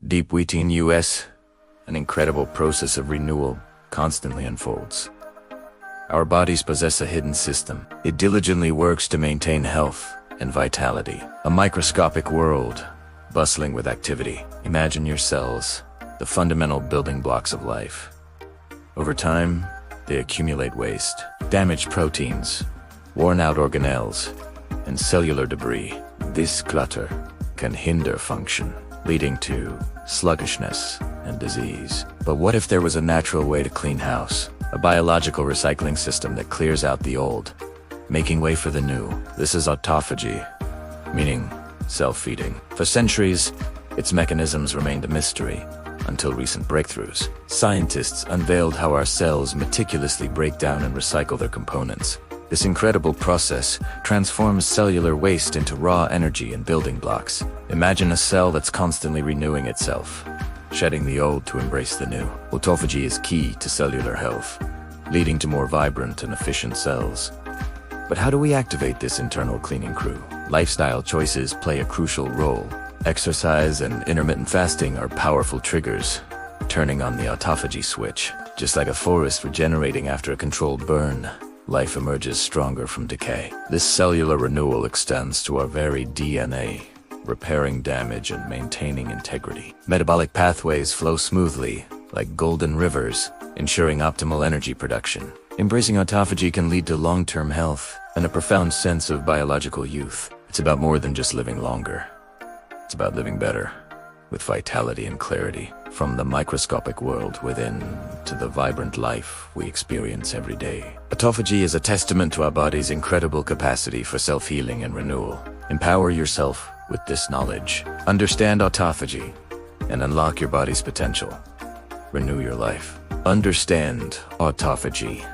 Deep within US, an incredible process of renewal constantly unfolds. Our bodies possess a hidden system. It diligently works to maintain health and vitality. A microscopic world, bustling with activity. Imagine your cells, the fundamental building blocks of life. Over time, they accumulate waste, damaged proteins, worn-out organelles, and cellular debris. This clutter can hinder function, leading to sluggishness and disease. But what if there was a natural way to clean house? A biological recycling system that clears out the old, making way for the new. This is autophagy, meaning self-feeding. For centuries, its mechanisms remained a mystery, until recent breakthroughs. Scientists unveiled how our cells meticulously break down and recycle their components. This incredible process transforms cellular waste into raw energy and building blocks. Imagine a cell that's constantly renewing itself, shedding the old to embrace the new. Autophagy is key to cellular health, leading to more vibrant and efficient cells. But how do we activate this internal cleaning crew? Lifestyle choices play a crucial role. Exercise and intermittent fasting are powerful triggers, turning on the autophagy switch. Just like a forest regenerating after a controlled burn, life emerges stronger from decay. This cellular renewal extends to our very DNA, repairing damage and maintaining integrity. Metabolic pathways flow smoothly, like golden rivers, ensuring optimal energy production. Embracing autophagy can lead to long-term health and a profound sense of biological youth. It's about more than just living longer. It's about living better, with vitality and clarity, from the microscopic world within to the vibrant life we experience every day. Autophagy is a testament to our body's incredible capacity for self-healing and renewal. Empower yourself with this knowledge. Understand autophagy and unlock your body's potential. Renew your life. Understand autophagy.